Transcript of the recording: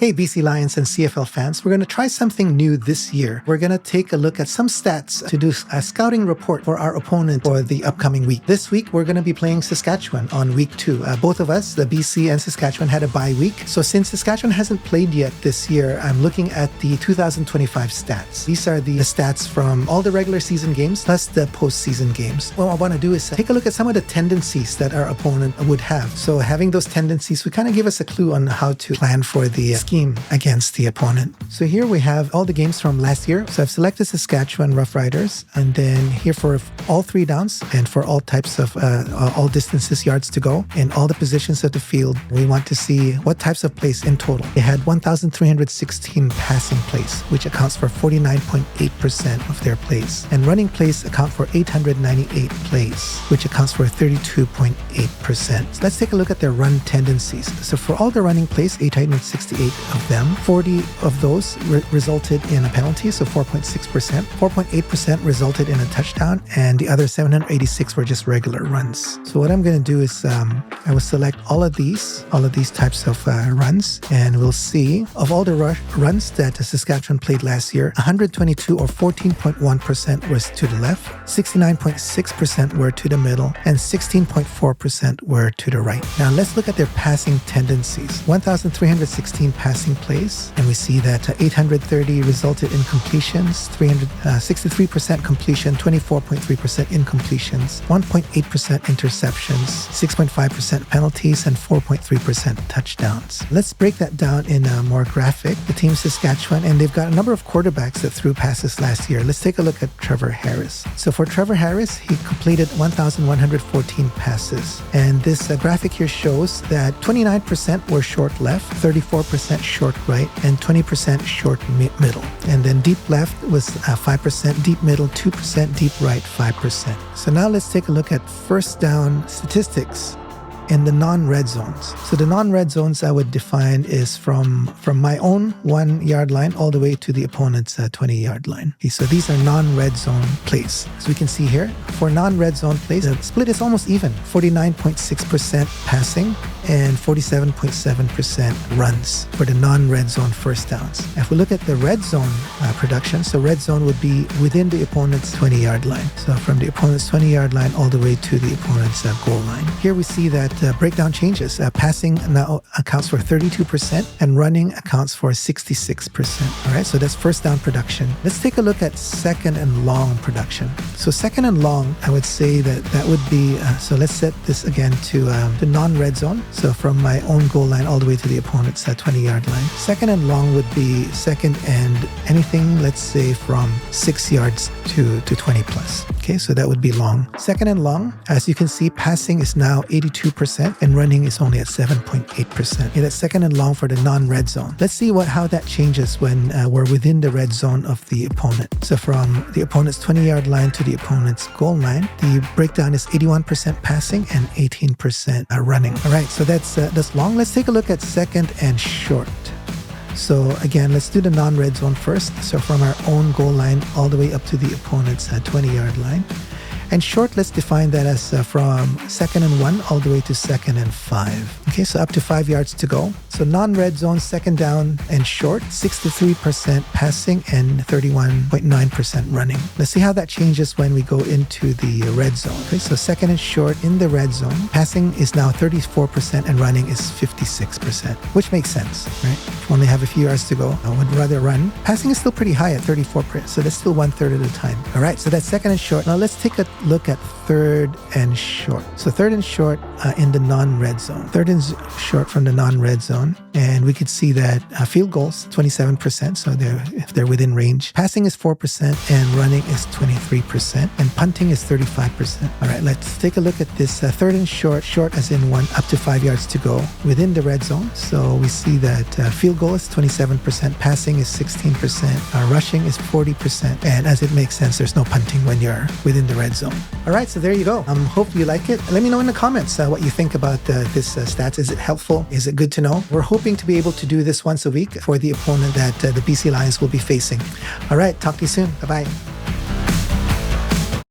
Hey BC Lions and CFL fans, we're going to try something new this year. We're going to take a look at some stats to do a scouting report for our opponent for the upcoming week. This week, we're going to be playing Saskatchewan on week 2. Both of us, the BC and Saskatchewan, had a bye week. So since Saskatchewan hasn't played yet this year, I'm looking at the 2025 stats. These are the stats from all the regular season games plus the postseason games. What I want to do is take a look at some of the tendencies that our opponent would have. So having those tendencies would kind of give us a clue on how to plan for the scheme against the opponent. So here we have all the games from last year. So I've selected Saskatchewan Roughriders, and then here for all 3 downs and for all types of all distances, yards to go, and all the positions of the field. We want to see what types of plays in total. They had 1,316 passing plays, which accounts for 49.8% of their plays. And running plays account for 898 plays, which accounts for 32.8%. So let's take a look at their run tendencies. So for all the running plays, 868 of them, 40 of those resulted in a penalty, so 4.6%. 4.8% resulted in a touchdown, and the other 786 were just regular runs. So what I'm going to do is I will select all of these types of runs, and we'll see of all the runs that Saskatchewan played last year, 122 or 14.1% was to the left, 69.6% were to the middle, and 16.4% were to the right. Now let's look at their passing tendencies. 1,316 passing plays, and we see that 830 resulted in completions, 63% completion, 24.3% incompletions, 1.8% interceptions, 6.5% penalties, and 4.3% touchdowns. Let's break that down in a more graphic. The team Saskatchewan, and they've got a number of quarterbacks that threw passes last year. Let's take a look at Trevor Harris. So for Trevor Harris, he completed 1,114 passes, and this graphic here shows that 29% were short left, 34% short right, and 20% short middle. And then deep left was 5%, deep middle 2%, deep right 5%. So now let's take a look at first down statistics in the non-red zones. So the non-red zones I would define is from my own 1-yard line all the way to the opponent's 20-yard line. Okay, so these are non-red zone plays. So we can see here, for non-red zone plays, the split is almost even, 49.6% passing and 47.7% runs for the non-red zone first downs. If we look at the red zone production, so red zone would be within the opponent's 20-yard line. So from the opponent's 20-yard line all the way to the opponent's goal line. Here we see that breakdown changes. Passing now accounts for 32% and running accounts for 66%. All right, so that's first down production. Let's take a look at second and long production. So second and long, I would say that would be, so let's set this again to the non-red zone. So from my own goal line all the way to the opponent's 20-yard line. Second and long would be second and anything, let's say from 6 yards to 20 plus. Okay, so that would be long. Second and long, as you can see, passing is now 82% and running is only at 7.8%. Okay, that's second and long for the non-red zone. Let's see how that changes when we're within the red zone of the opponent. So from the opponent's 20-yard line to the opponent's goal line, the breakdown is 81% passing and 18% running. All right, so that's long. Let's take a look at second and short. So again, let's do the non-red zone first. So from our own goal line all the way up to the opponent's 20-yard line. And short, let's define that as from second and 1 all the way to second and 5. Okay, so up to 5 yards to go. So non-red zone, second down and short, 63% passing and 31.9% running. Let's see how that changes when we go into the red zone. Okay, so second and short in the red zone, passing is now 34% and running is 56%, which makes sense, right? If we only have a few yards to go, I would rather run. Passing is still pretty high at 34%, so that's still 1/3 of the time. All right, so that's second and short. Now let's take a look at third and short. So third and short in the non-red zone. Third and short from the non-red zone. And we could see that field goals, 27%, so if they're within range. Passing is 4% and running is 23%. And punting is 35%. All right, let's take a look at this third and short as in 1, up to 5 yards to go within the red zone. So we see that field goal is 27%, passing is 16%, rushing is 40%. And as it makes sense, there's no punting when you're within the red zone. All right, so there you go. Hope you like it. Let me know in the comments what you think about this stats. Is it helpful? Is it good to know? We're hoping to be able to do this once a week for the opponent that the BC Lions will be facing. All right, talk to you soon. Bye-bye.